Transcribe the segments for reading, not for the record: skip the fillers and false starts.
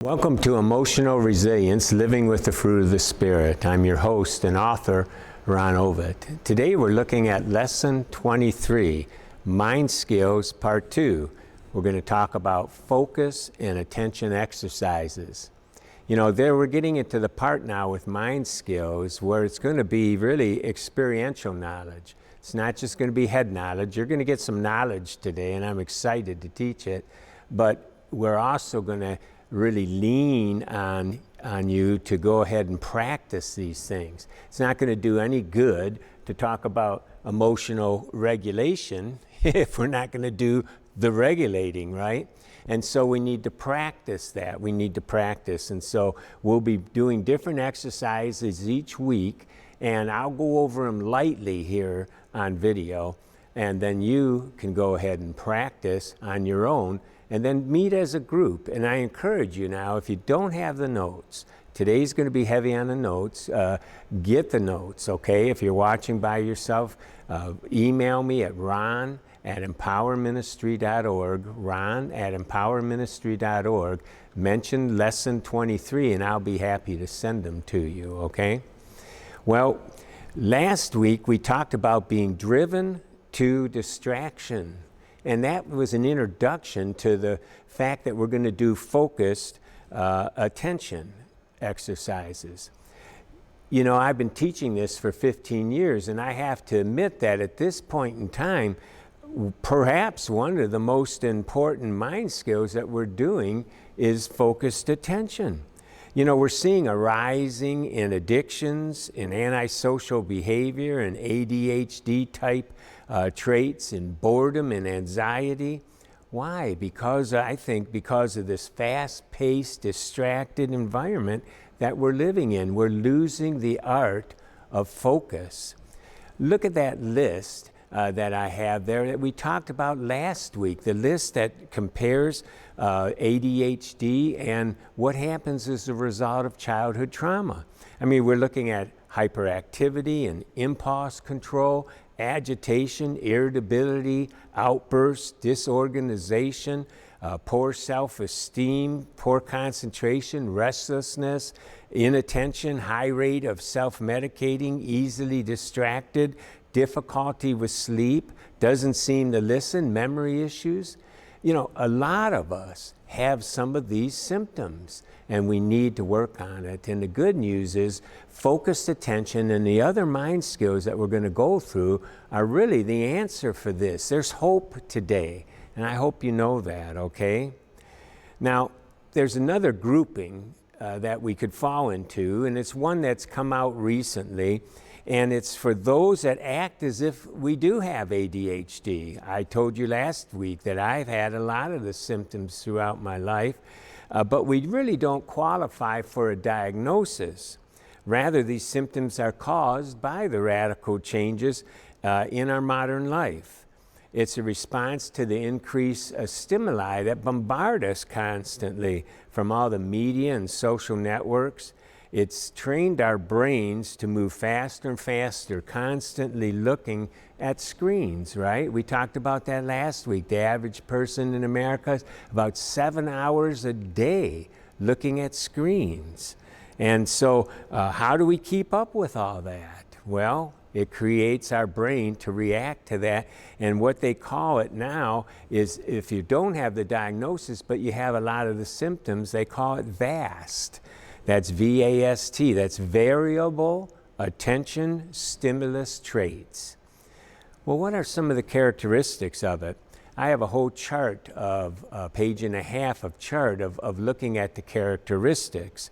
Welcome to Emotional Resilience, Living with the Fruit of the Spirit. I'm your host and author, Ron Ovitt. Today we're looking at Lesson 23, Mind Skills, Part 2. We're going to talk about focus and attention exercises. You know, we're getting into the part now with Mind Skills where it's going to be really experiential knowledge. It's not just going to be head knowledge. You're going to get some knowledge today, and I'm excited to teach it. But we're also going to really lean on you to go ahead and practice these things. It's not going to do any good to talk about emotional regulation if we're not going to do the regulating, right? And so we need to practice that. We need to practice. And so we'll be doing different exercises each week, and I'll go over them lightly here on video, and then you can go ahead and practice on your own and then meet as a group. And I encourage you now, if you don't have the notes, today's going to be heavy on the notes, get the notes, okay? If you're watching by yourself, email me at ron@empowerministry.org, ron@empowerministry.org, mention Lesson 23, and I'll be happy to send them to you, okay? Well, last week we talked about being driven to distraction. And that was an introduction to the fact that we're going to do focused attention exercises. You know, I've been teaching this for 15 years, and I have to admit that at this point in time, perhaps one of the most important mind skills that we're doing is focused attention. You know, we're seeing a rising in addictions, in antisocial behavior, and ADHD type traits, in boredom and anxiety. Why? I think because of this fast-paced, distracted environment that we're living in. We're losing the art of focus. Look at that list that I have there that we talked about last week, the list that compares ADHD and what happens as a result of childhood trauma. I mean, we're looking at hyperactivity and impulse control, agitation, irritability, outbursts, disorganization, poor self-esteem, poor concentration, restlessness, inattention, high rate of self-medicating, easily distracted, difficulty with sleep, doesn't seem to listen, memory issues. You know, a lot of us have some of these symptoms, and we need to work on it. And the good news is focused attention and the other mind skills that we're going to go through are really the answer for this. There's hope today, and I hope you know that, okay? Now, there's another grouping that we could fall into, and it's one that's come out recently. And it's for those that act as if we do have ADHD. I told you last week that I've had a lot of the symptoms throughout my life, but we really don't qualify for a diagnosis. Rather, these symptoms are caused by the radical changes in our modern life. It's a response to the increased stimuli that bombard us constantly from all the media and social networks. It's trained our brains to move faster and faster, constantly looking at screens, right? We talked about that last week. The average person in America is about 7 hours a day looking at screens. And so how do we keep up with all that? Well, it creates our brain to react to that. And what they call it now is, if you don't have the diagnosis, but you have a lot of the symptoms, they call it VAST. That's V-A-S-T, that's variable attention stimulus traits. Well, what are some of the characteristics of it? I have a whole chart of a page and a half of chart of looking at the characteristics.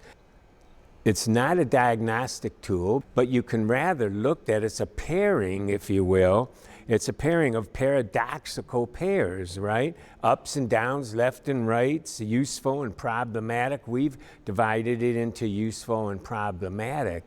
It's not a diagnostic tool, but you can rather look at it's a pairing, if you will. It's a pairing of paradoxical pairs, right? Ups and downs, left and rights, useful and problematic. We've divided it into useful and problematic.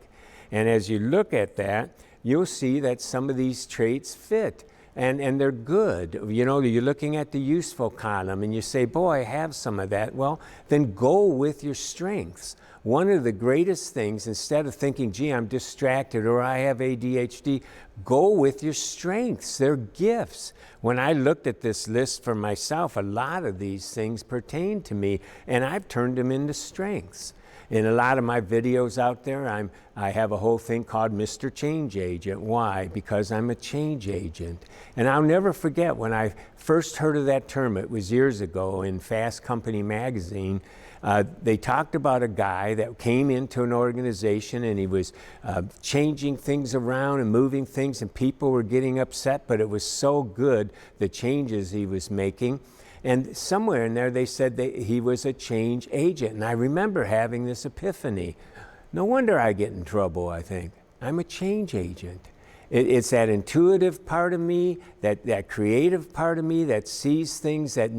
And as you look at that, you'll see that some of these traits fit. And they're good. You know, you're looking at the useful column and you say, boy, I have some of that. Well, then go with your strengths. one of the greatest things, instead of thinking, gee, I'm distracted or I have ADHD, go with your strengths. They're gifts. When I looked at this list for myself, a lot of these things pertain to me, and I've turned them into strengths. In a lot of my videos out there, I have a whole thing called Mr. Change Agent. Why? Because I'm a change agent. And I'll never forget when I first heard of that term. It was years ago in Fast Company magazine. They talked about a guy that came into an organization and he was changing things around and moving things, and people were getting upset, but it was so good, the changes he was making. And somewhere in there they said that he was a change agent. And I remember having this epiphany. No wonder I get in trouble, I think. I'm a change agent. It's that intuitive part of me, that creative part of me that sees things that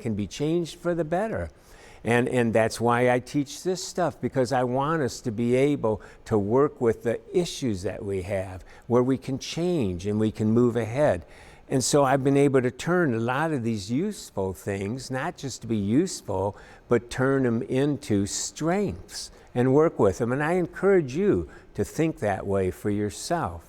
can be changed for the better. And that's why I teach this stuff, because I want us to be able to work with the issues that we have, where we can change and we can move ahead. And so I've been able to turn a lot of these useful things, not just to be useful, but turn them into strengths and work with them. And I encourage you to think that way for yourself.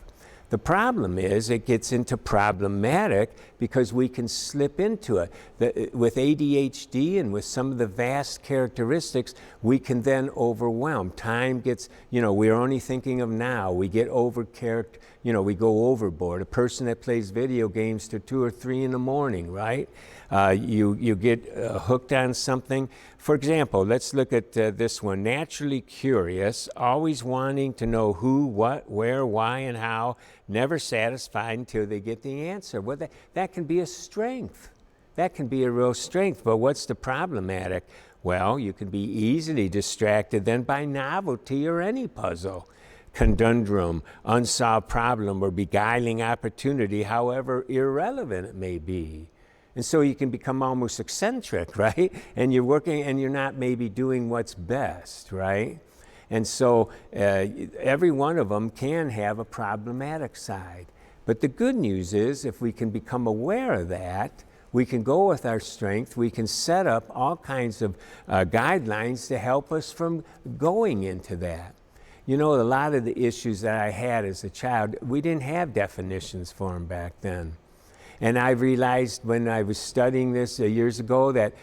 The problem is it gets into problematic because we can slip into it. With ADHD and with some of the vast characteristics, we can then overwhelm. Time gets, we're only thinking of now. We get we go overboard. A person that plays video games till 2 or 3 in the morning, right? You get hooked on something. For example, let's look at this one. Naturally curious, always wanting to know who, what, where, why, and how, never satisfied until they get the answer. Well, that can be a strength. That can be a real strength. But what's the problematic? Well, you can be easily distracted then by novelty or any puzzle, conundrum, unsolved problem, or beguiling opportunity, however irrelevant it may be. And so you can become almost eccentric, right? And you're working and you're not maybe doing what's best, right? And so every one of them can have a problematic side. But the good news is if we can become aware of that, we can go with our strength, we can set up all kinds of guidelines to help us from going into that. A lot of the issues that I had as a child, we didn't have definitions for them back then. And I realized when I was studying this years ago that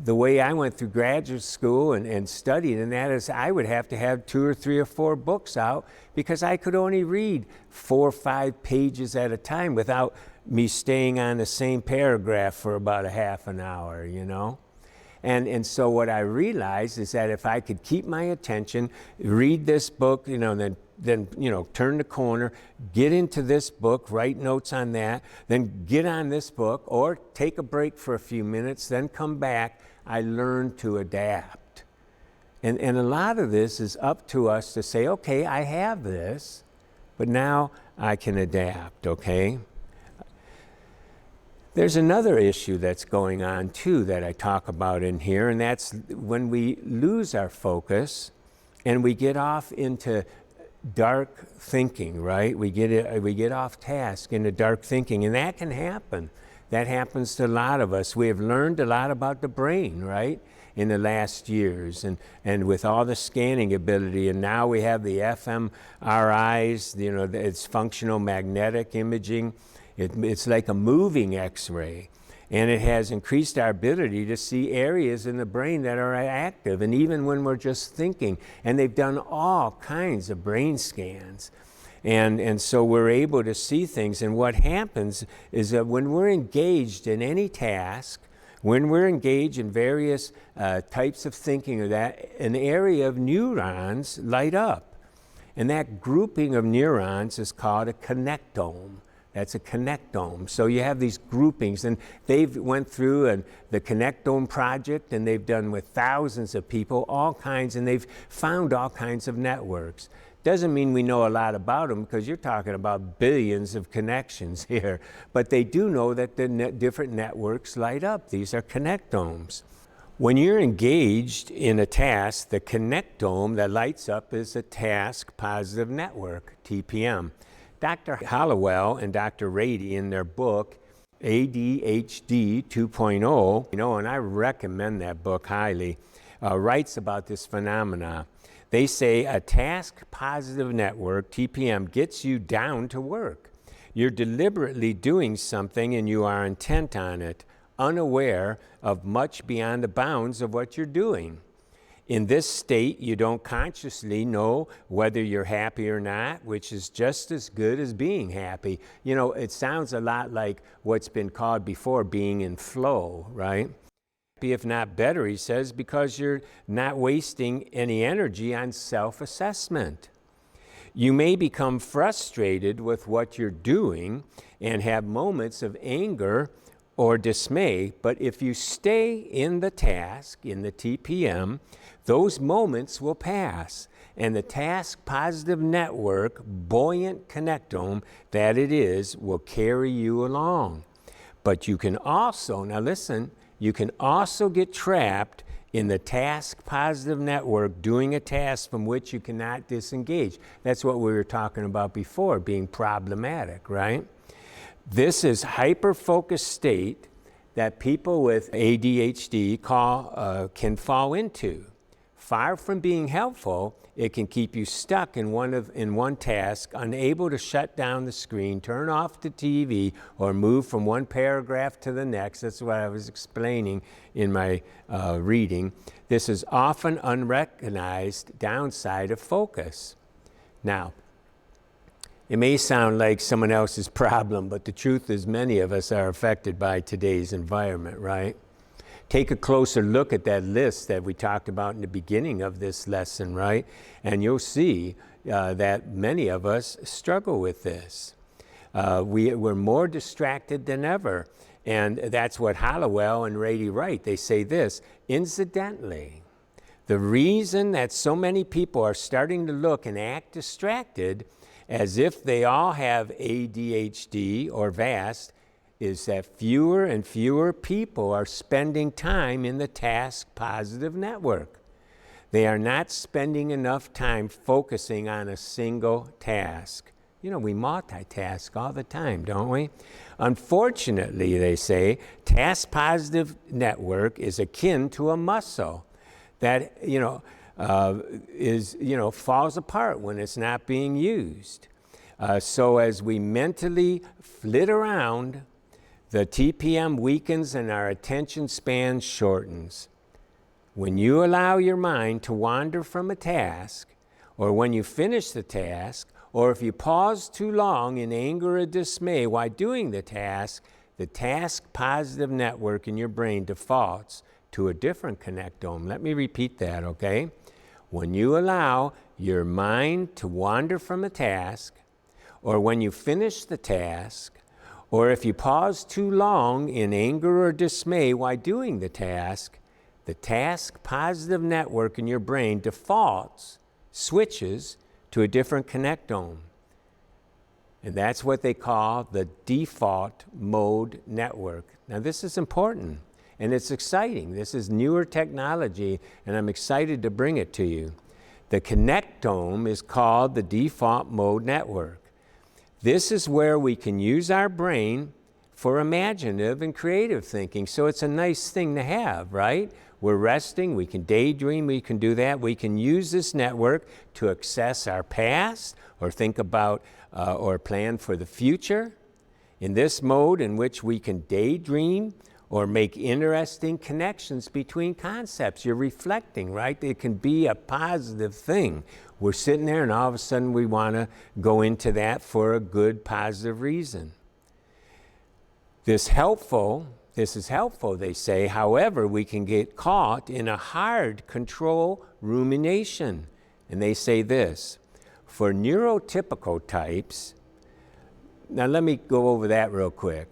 the way I went through graduate school and studied, and that is I would have to have 2 or 3 or 4 books out because I could only read 4 or 5 pages at a time without me staying on the same paragraph for about a half an hour, And so what I realized is that if I could keep my attention, read this book, then turn the corner, get into this book, write notes on that, then get on this book, or take a break for a few minutes, then come back, I learned to adapt. And a lot of this is up to us to say, okay, I have this, but now I can adapt, okay? There's another issue that's going on too that I talk about in here, and that's when we lose our focus and we get off into dark thinking, right? We get off task into dark thinking, and that can happen. That happens to a lot of us. We have learned a lot about the brain, right, in the last years, and with all the scanning ability, and now we have the fMRIs, it's functional magnetic imaging. It's like a moving X-ray, and it has increased our ability to see areas in the brain that are active, and even when we're just thinking. And they've done all kinds of brain scans, and so we're able to see things. And what happens is that when we're engaged in any task, when we're engaged in various types of thinking, or that an area of neurons light up, and that grouping of neurons is called a connectome. That's a connectome. So you have these groupings, and they've went through the Connectome Project, and they've done with thousands of people, all kinds, and they've found all kinds of networks. Doesn't mean we know a lot about them, because you're talking about billions of connections here, but they do know that the different networks light up. These are connectomes. When you're engaged in a task, the connectome that lights up is a task positive network, TPM. Dr. Hollowell and Dr. Rady, in their book, ADHD 2.0, and I recommend that book highly. writes about this phenomena. They say a task-positive network, TPM, gets you down to work. You're deliberately doing something and you are intent on it, unaware of much beyond the bounds of what you're doing. In this state, you don't consciously know whether you're happy or not, which is just as good as being happy. You know, it sounds a lot like what's been called before being in flow, right? If not better, he says, because you're not wasting any energy on self-assessment. You may become frustrated with what you're doing and have moments of anger or dismay, but if you stay in the task, in the TPM, those moments will pass, and the task-positive network, buoyant connectome that it is, will carry you along. But you can also, now listen, you can also get trapped in the task-positive network doing a task from which you cannot disengage. That's what we were talking about before, being problematic, right? This is hyper-focused state that people with ADHD can fall into. Far from being helpful, it can keep you stuck in one task, unable to shut down the screen, turn off the TV, or move from one paragraph to the next. That's what I was explaining in my reading. This is often unrecognized downside of focus. Now, it may sound like someone else's problem, but the truth is many of us are affected by today's environment, right? Take a closer look at that list that we talked about in the beginning of this lesson, right? And you'll see that many of us struggle with this. We're more distracted than ever. And that's what Hollowell and Rady write. They say this, incidentally, the reason that so many people are starting to look and act distracted as if they all have ADHD or VAST is that fewer and fewer people are spending time in the task-positive network. They are not spending enough time focusing on a single task. You know, we multitask all the time, don't we? Unfortunately, they say, task-positive network is akin to a muscle that, falls apart when it's not being used. So as we mentally flit around, the TPM weakens and our attention span shortens. When you allow your mind to wander from a task, or when you finish the task, or if you pause too long in anger or dismay while doing the task-positive network in your brain defaults to a different connectome. Let me repeat that, okay? When you allow your mind to wander from a task, or when you finish the task, or if you pause too long in anger or dismay while doing the task-positive network in your brain switches to a different connectome. And that's what they call the default mode network. Now this is important and it's exciting. This is newer technology and I'm excited to bring it to you. The connectome is called the default mode network. This is where we can use our brain for imaginative and creative thinking. So it's a nice thing to have, right? We're resting, we can daydream, we can do that. We can use this network to access our past or think about or plan for the future. In this mode in which we can daydream or make interesting connections between concepts. You're reflecting, right? It can be a positive thing. We're sitting there and all of a sudden we want to go into that for a good, positive reason. This is helpful, they say. However, we can get caught in a hard control rumination. And they say this, for neurotypical types, now let me go over that real quick.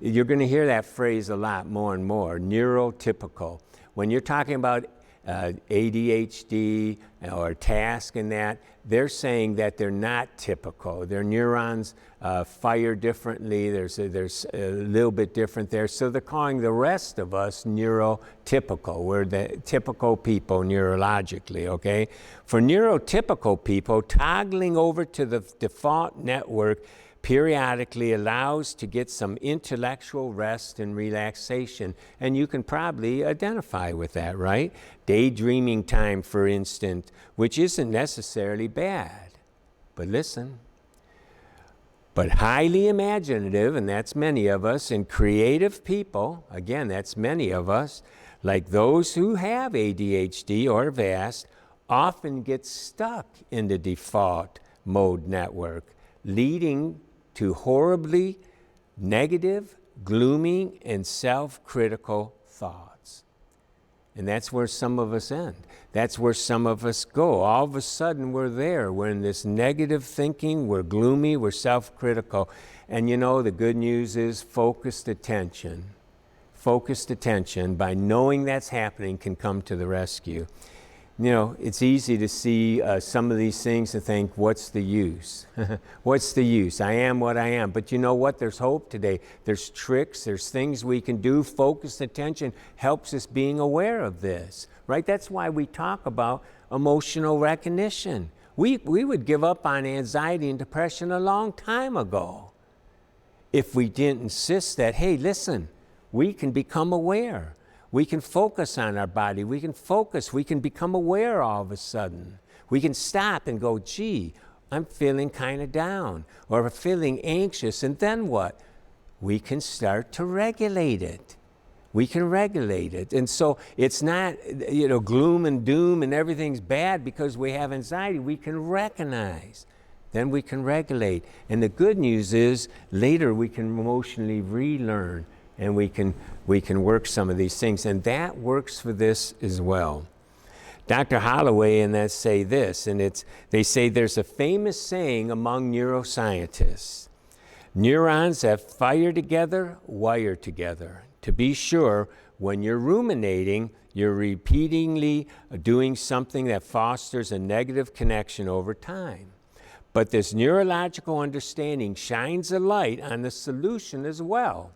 You're going to hear that phrase a lot more and more, neurotypical. When you're talking about ADHD or task and that, they're saying that they're not typical. Their neurons fire differently. There's a little bit different there. So they're calling the rest of us neurotypical. We're the typical people neurologically, okay? For neurotypical people, toggling over to the default network periodically allows to get some intellectual rest and relaxation. And you can probably identify with that, right? Daydreaming time, for instance, which isn't necessarily bad. But listen, but highly imaginative, and that's many of us, and creative people, again, that's many of us, like those who have ADHD or VAST, often get stuck in the default mode network, leading to horribly negative, gloomy, and self-critical thoughts. And that's where some of us end. That's where some of us go. All of a sudden, we're there. We're in this negative thinking. We're gloomy. We're self-critical. And you know, the good news is focused attention, by knowing that's happening, can come to the rescue. You know, it's easy to see some of these things and think, what's the use? What's the use? I am what I am. But you know what? There's hope today. There's tricks. There's things we can do. Focused attention helps us being aware of this, right? That's why we talk about emotional recognition. We would give up on anxiety and depression a long time ago if we didn't insist that, hey, listen, we can become aware. We can focus on our body. We can focus. We can become aware all of a sudden. We can stop and go, gee, I'm feeling kind of down or feeling anxious. And then what? We can start to regulate it. We can regulate it. And so it's not, you know, gloom and doom and everything's bad because we have anxiety. We can recognize. Then we can regulate. And the good news is later we can emotionally relearn. And we can work some of these things, and that works for this as well. Dr. Holloway and that say this, and they say there's a famous saying among neuroscientists: neurons that fire together, wire together. To be sure, when you're ruminating, you're repeatedly doing something that fosters a negative connection over time. But this neurological understanding shines a light on the solution as well.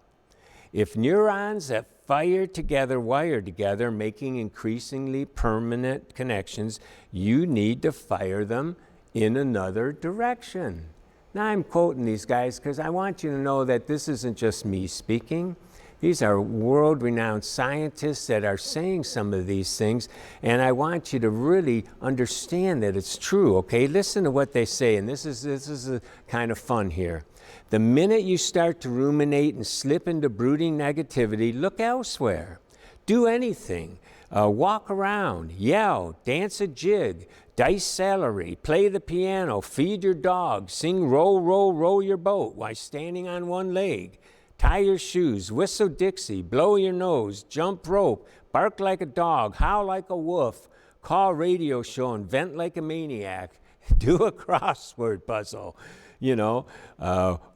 If neurons that fire together, wire together, making increasingly permanent connections, you need to fire them in another direction. Now I'm quoting these guys because I want you to know that this isn't just me speaking. These are world-renowned scientists that are saying some of these things, and I want you to really understand that it's true, okay? Listen to what they say, and this is kind of fun here. The minute you start to ruminate and slip into brooding negativity, look elsewhere. Do anything. Walk around, yell, dance a jig, dice celery, play the piano, feed your dog, sing row, row, row your boat while standing on one leg, tie your shoes, whistle Dixie, blow your nose, jump rope, bark like a dog, howl like a wolf, call a radio show and vent like a maniac, do a crossword puzzle. You know,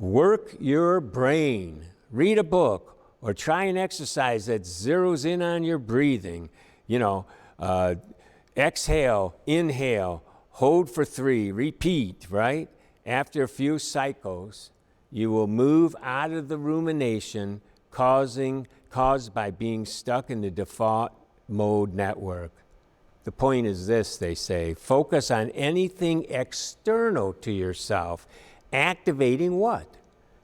work your brain, read a book, or try an exercise that zeroes in on your breathing. You know, exhale, inhale, hold for 3, repeat, right? After a few cycles, you will move out of the rumination caused by being stuck in the default mode network. The point is this, they say, focus on anything external to yourself, activating what?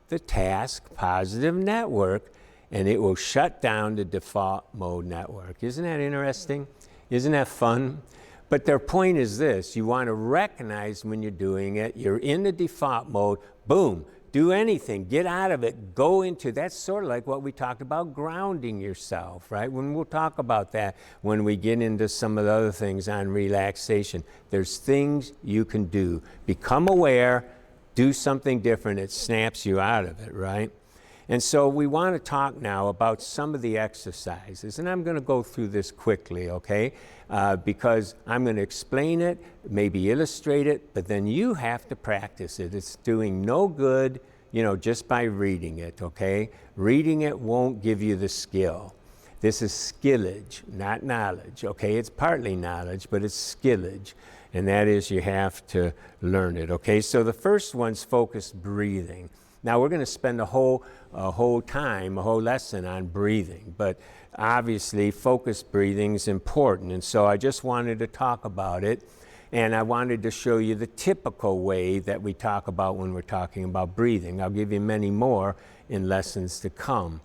The task positive network, and it will shut down the default mode network. Isn't that interesting? Isn't that fun? But their point is this: you want to recognize when you're doing it, you're in the default mode, boom, do anything, get out of it, go into, that's sort of like what we talked about, grounding yourself, right? We'll talk about that when we get into some of the other things on relaxation. There's things you can do. Become aware, do something different, it snaps you out of it, right? And so we want to talk now about some of the exercises, and I'm going to go through this quickly, okay? Because I'm going to explain it, maybe illustrate it, but then you have to practice it. It's doing no good, you know, just by reading it, okay? Reading it won't give you the skill. This is skillage, not knowledge, okay? It's partly knowledge, but it's skillage. And that is, you have to learn it, okay? So the first one's focused breathing. Now we're going to spend a whole lesson on breathing, but obviously focused breathing is important, and so I just wanted to talk about it. And I wanted to show you the typical way that we talk about when we're talking about breathing. I'll give you many more in lessons to come.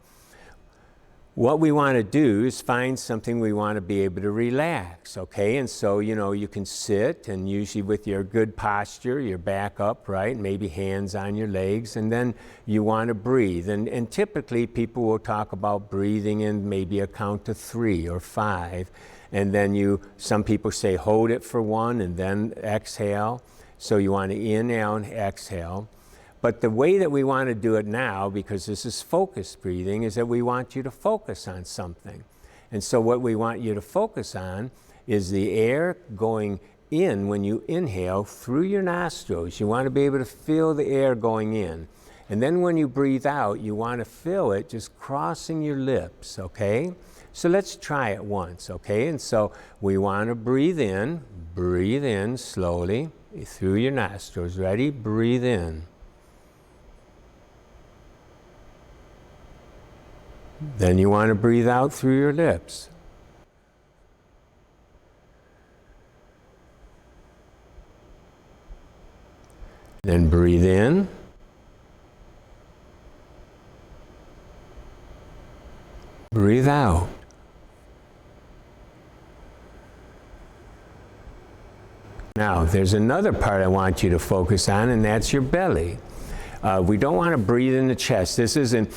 What we want to do is find something we want to be able to relax, okay? And so, you can sit, and usually with your good posture, your back up, right? Maybe hands on your legs, and then you want to breathe. And typically people will talk about breathing in maybe a count to 3 or 5. And then some people say hold it for 1 and then exhale. So you want to inhale and exhale. But the way that we want to do it now, because this is focused breathing, is that we want you to focus on something. And so what we want you to focus on is the air going in when you inhale through your nostrils. You want to be able to feel the air going in. And then when you breathe out, you want to feel it just crossing your lips, okay? So let's try it once, okay? And so we want to breathe in slowly through your nostrils. Ready? Breathe in. Then you want to breathe out through your lips. Then breathe in. Breathe out. Now, there's another part I want you to focus on, and that's your belly. We don't want to breathe in the chest. This isn't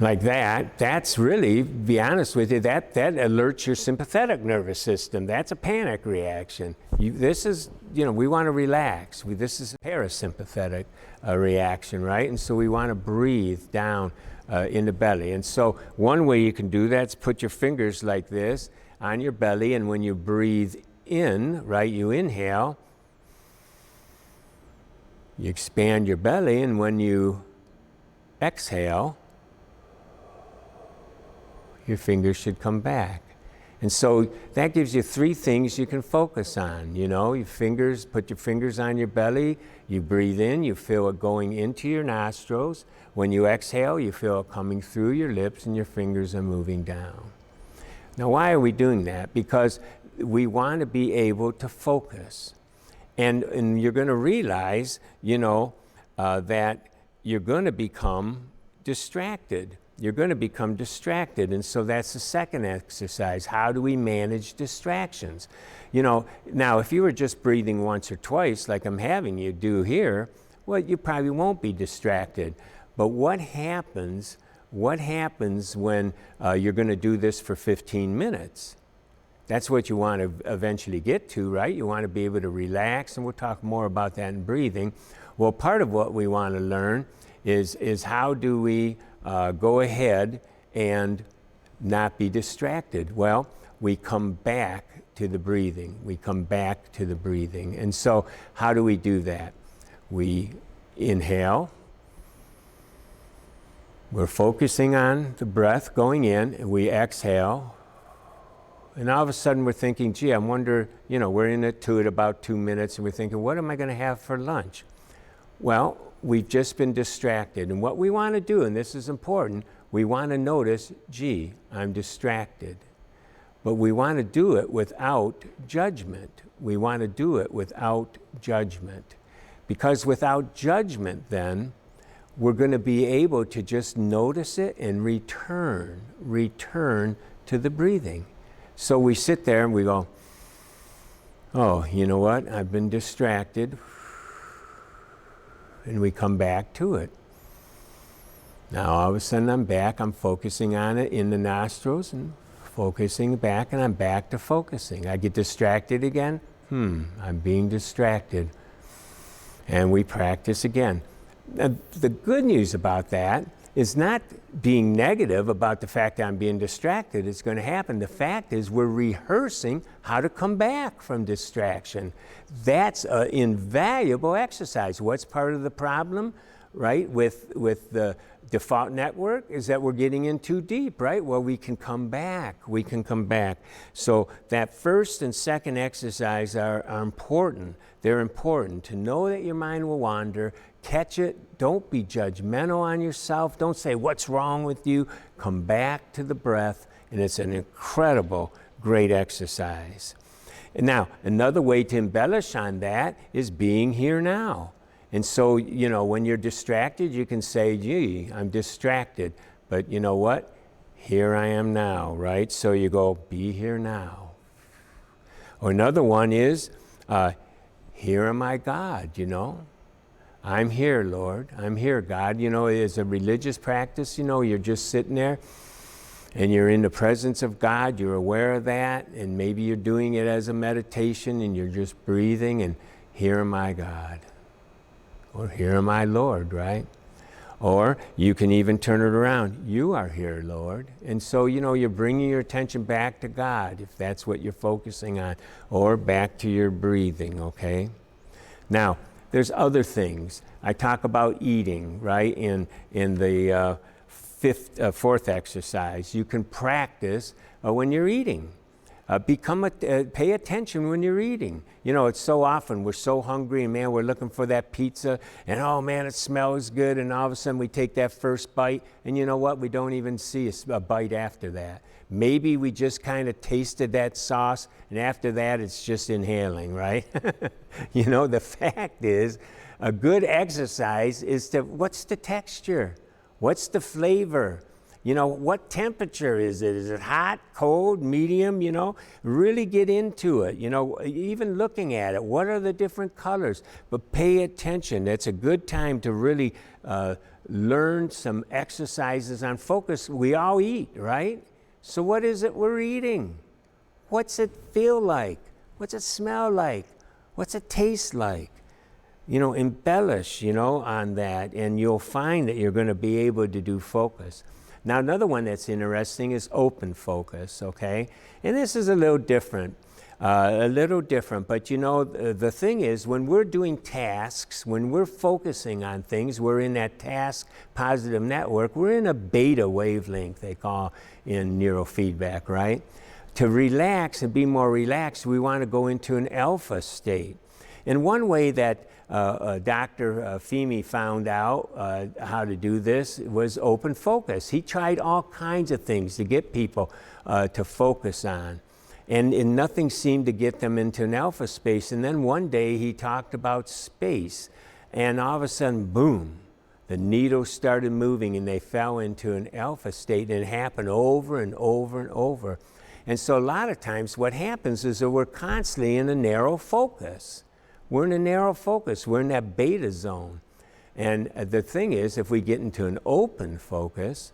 like that. That's really, to be honest with you, that alerts your sympathetic nervous system. That's a panic reaction. We want to relax. This is a parasympathetic reaction, right? And so we want to breathe down in the belly. And so one way you can do that is put your fingers like this on your belly, and when you breathe in, right, you inhale, you expand your belly, and when you exhale, your fingers should come back. And so that gives you 3 things you can focus on. Your fingers, put your fingers on your belly, you breathe in, you feel it going into your nostrils. When you exhale, you feel it coming through your lips, and your fingers are moving down. Now, why are we doing that? Because we want to be able to focus. And you're going to realize, that you're going to become distracted. You're going to become distracted. And so that's the second exercise. How do we manage distractions? Now, if you were just breathing once or twice, like I'm having you do here, well, you probably won't be distracted. But what happens when you're going to do this for 15 minutes? That's what you want to eventually get to, right? You want to be able to relax, and we'll talk more about that in breathing. Well, part of what we want to learn is how do we go ahead and not be distracted? Well, we come back to the breathing. And so how do we do that? We inhale. We're focusing on the breath going in, and we exhale. And all of a sudden we're thinking, gee, I wonder, we're into it about 2 minutes, and we're thinking, what am I going to have for lunch? Well, we've just been distracted. And what we want to do, and this is important, we want to notice, gee, I'm distracted. But we want to do it without judgment. Because without judgment, then, we're going to be able to just notice it and return to the breathing. So we sit there and we go, oh, you know what? I've been distracted. And we come back to it. Now, all of a sudden, I'm back. I'm focusing on it in the nostrils and focusing back, and I'm back to focusing. I get distracted again. I'm being distracted. And we practice again. Now, the good news about that is not being negative about the fact that I'm being distracted. It's going to happen. The fact is we're rehearsing how to come back from distraction. That's an invaluable exercise. What's part of the problem, right, with the default network is that we're getting in too deep, right? Well, we can come back. So that first and second exercise are important. They're important to know that your mind will wander. Catch it. Don't be judgmental on yourself. Don't say, what's wrong with you? Come back to the breath, and it's an incredible, great exercise. Now, another way to embellish on that is being here now. And so, when you're distracted, you can say, gee, I'm distracted. But you know what? Here I am now, right? So you go, be here now. Or another one is, here am I, God, I'm here, Lord. I'm here, God. As a religious practice, you're just sitting there and you're in the presence of God. You're aware of that. And maybe you're doing it as a meditation and you're just breathing and here am I, God. Or here am I, Lord, right? Or you can even turn it around. You are here, Lord. And so, you're bringing your attention back to God, if that's what you're focusing on, or back to your breathing, okay? Now, there's other things. I talk about eating, right, in the fourth exercise. You can practice when you're eating. Pay attention when you're eating. It's so often we're so hungry and man, we're looking for that pizza and oh man, it smells good. And all of a sudden we take that first bite and you know what? We don't even see a bite after that. Maybe we just kind of tasted that sauce and after that it's just inhaling, right? The fact is a good exercise is what's the texture? What's the flavor? What temperature is it? Is it hot, cold, medium? Really get into it. Even looking at it, what are the different colors? But pay attention. That's a good time to really learn some exercises on focus. We all eat, right? So what is it we're eating? What's it feel like? What's it smell like? What's it taste like? Embellish, on that, and you'll find that you're going to be able to do focus. Now, another one that's interesting is open focus, okay? And this is a little different, but the thing is, when we're doing tasks, when we're focusing on things, we're in that task positive network, we're in a beta wavelength, they call in neurofeedback, right? To relax and be more relaxed, we want to go into an alpha state. And one way that Dr. Femi found out how to do this was open focus. He tried all kinds of things to get people to focus on. And nothing seemed to get them into an alpha space. And then one day he talked about space. And all of a sudden, boom, the needle started moving and they fell into an alpha state. And it happened over and over and over. And so a lot of times what happens is that we're constantly in a narrow focus. We're in a narrow focus. We're in that beta zone. And the thing is, if we get into an open focus,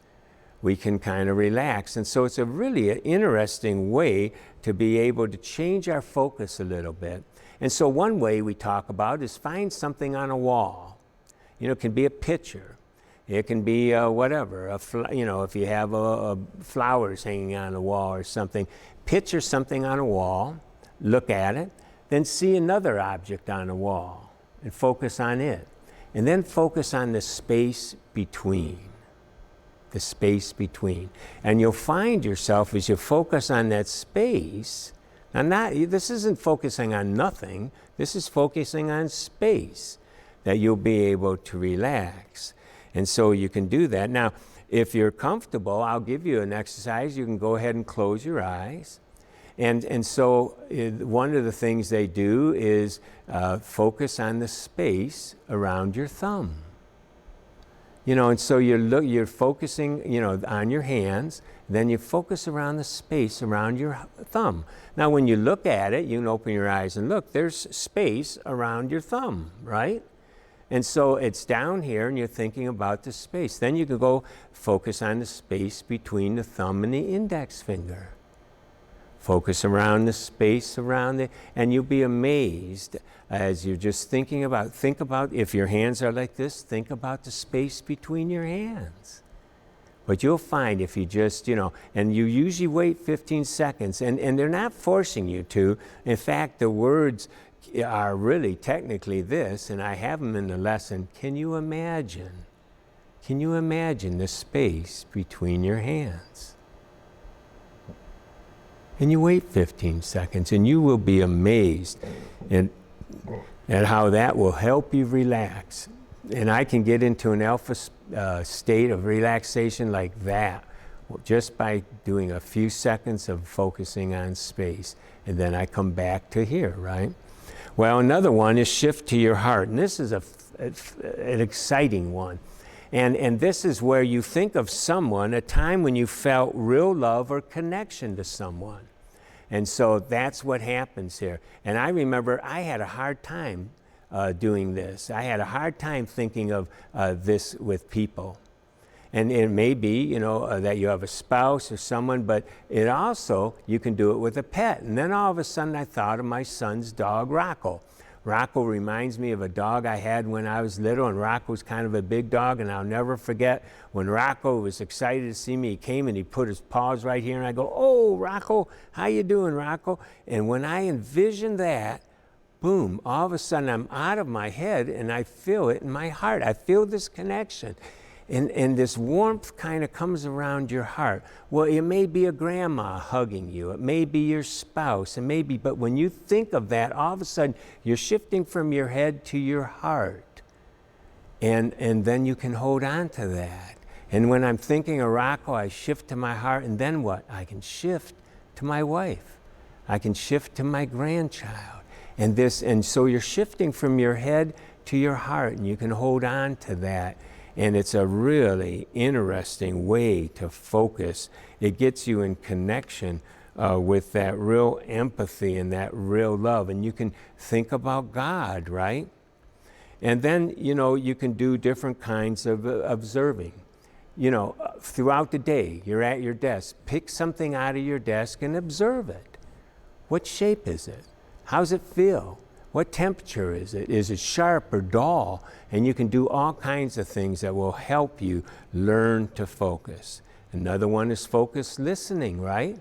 we can kind of relax. And so it's a really interesting way to be able to change our focus a little bit. And so one way we talk about is find something on a wall. It can be a picture. It can be whatever. If you have flowers hanging on a wall or something, picture something on a wall, look at it, then see another object on a wall and focus on it. And then focus on the space between. The space between. And you'll find yourself as you focus on that space, this isn't focusing on nothing, this is focusing on space, that you'll be able to relax. And so you can do that. Now, if you're comfortable, I'll give you an exercise. You can go ahead and close your eyes. And so one of the things they do is focus on the space around your thumb. And so you're focusing, on your hands, then you focus around the space around your thumb. Now, when you look at it, you can open your eyes and look, there's space around your thumb, right? And so it's down here and you're thinking about the space. Then you can go focus on the space between the thumb and the index finger. Focus around the space around it, and you'll be amazed as you're just think about if your hands are like this, think about the space between your hands. But you'll find if you just, and you usually wait 15 seconds, and they're not forcing you to. In fact, the words are really technically this, and I have them in the lesson. Can you imagine the space between your hands? And you wait 15 seconds, and you will be amazed at how that will help you relax. And I can get into an alpha state of relaxation like that just by doing a few seconds of focusing on space. And then I come back to here, right? Well, another one is shift to your heart. And this is an exciting one. And this is where you think of someone, a time when you felt real love or connection to someone. And so that's what happens here. And I remember I had a hard time doing this. I had a hard time thinking of this with people. And it may be, that you have a spouse or someone, but it also, you can do it with a pet. And then all of a sudden I thought of my son's dog, Rocco. Rocco reminds me of a dog I had when I was little, and Rocco's kind of a big dog, and I'll never forget when Rocco was excited to see me. He came and he put his paws right here, and I go, "Oh, Rocco, how you doing, Rocco?" And when I envision that, boom, all of a sudden I'm out of my head and I feel it in my heart. I feel this connection. And this warmth kind of comes around your heart. Well, it may be a grandma hugging you. It may be your spouse. But when you think of that, all of a sudden you're shifting from your head to your heart. And then you can hold on to that. And when I'm thinking of Rocco, I shift to my heart. And then what? I can shift to my wife. I can shift to my grandchild. And so you're shifting from your head to your heart, and you can hold on to that. And it's a really interesting way to focus. It gets you in connection with that real empathy and that real love. And you can think about God, right? And then, you can do different kinds of observing. Throughout the day, you're at your desk. Pick something out of your desk and observe it. What shape is it? How's it feel? What temperature is it? Is it sharp or dull? And you can do all kinds of things that will help you learn to focus. Another one is focused listening, right?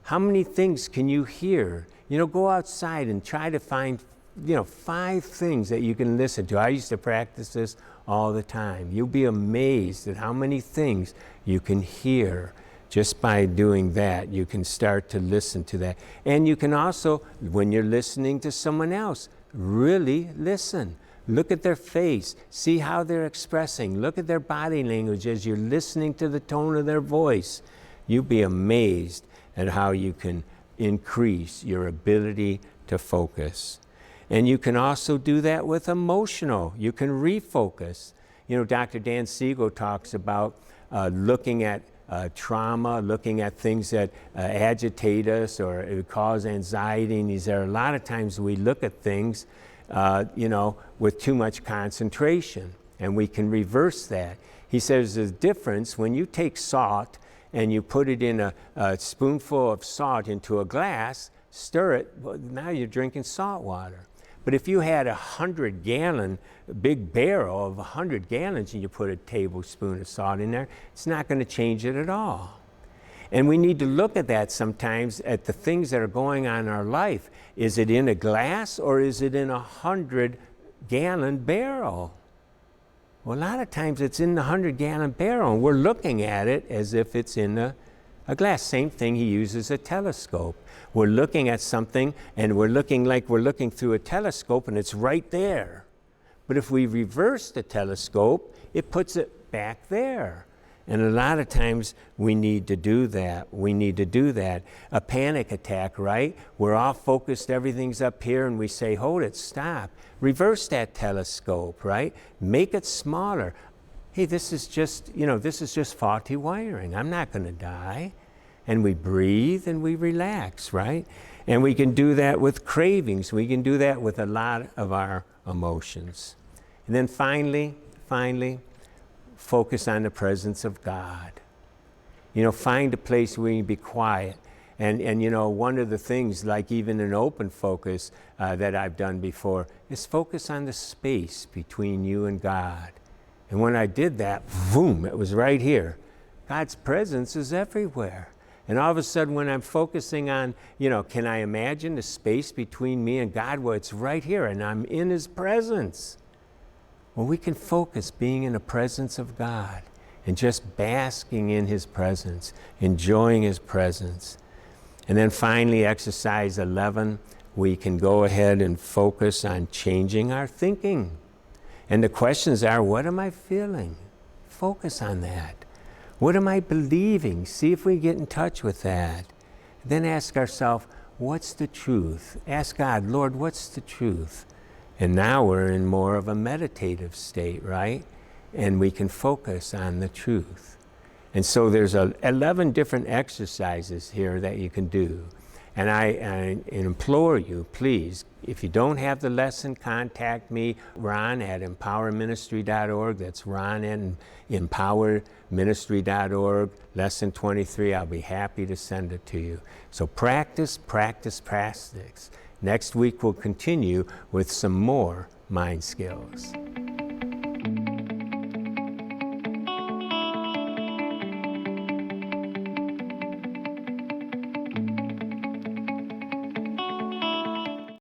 How many things can you hear? Go outside and try to find, 5 things that you can listen to. I used to practice this all the time. You'll be amazed at how many things you can hear. Just by doing that, you can start to listen to that. And you can also, when you're listening to someone else, really listen. Look at their face. See how they're expressing. Look at their body language as you're listening to the tone of their voice. You'll be amazed at how you can increase your ability to focus. And you can also do that with emotional. You can refocus. Dr. Dan Siegel talks about looking at trauma, looking at things that agitate us or cause anxiety. And there are a lot of times we look at things, with too much concentration, and we can reverse that. He says there's a difference when you take salt and you put it in a spoonful of salt into a glass, stir it, well, now you're drinking salt water. But if you had 100-gallon big barrel of 100 gallons and you put a tablespoon of salt in there, it's not going to change it at all. And we need to look at that sometimes, at the things that are going on in our life. Is it in a glass or is it in 100-gallon barrel? Well, a lot of times it's in the 100-gallon barrel, and we're looking at it as if it's in a glass. Same thing, he uses a telescope. We're looking at something and we're looking like we're looking through a telescope and it's right there. But if we reverse the telescope, it puts it back there. And a lot of times we need to do that. A panic attack, right? We're all focused, everything's up here, and we say, hold it, stop. Reverse that telescope, right? Make it smaller. Hey, this is just faulty wiring. I'm not going to die. And we breathe and we relax, right? And we can do that with cravings. We can do that with a lot of our emotions. And then finally, focus on the presence of God. Find a place where you can be quiet. And one of the things, like even an open focus that I've done before, is focus on the space between you and God. And when I did that, boom, it was right here. God's presence is everywhere. And all of a sudden, when I'm focusing on, can I imagine the space between me and God? Well, it's right here, and I'm in His presence. Well, we can focus being in the presence of God and just basking in His presence, enjoying His presence. And then finally, exercise 11, we can go ahead and focus on changing our thinking. And the questions are, what am I feeling? Focus on that. What am I believing? See if we get in touch with that. Then ask ourselves, what's the truth? Ask God, Lord, what's the truth? And now we're in more of a meditative state, right? And we can focus on the truth. And so there's 11 different exercises here that you can do. And I implore you, please, if you don't have the lesson, contact me, Ron at empowerministry.org. That's Ron at empowerministry.org, lesson 23. I'll be happy to send it to you. So practice, practice, practice. Next week we'll continue with some more mind skills.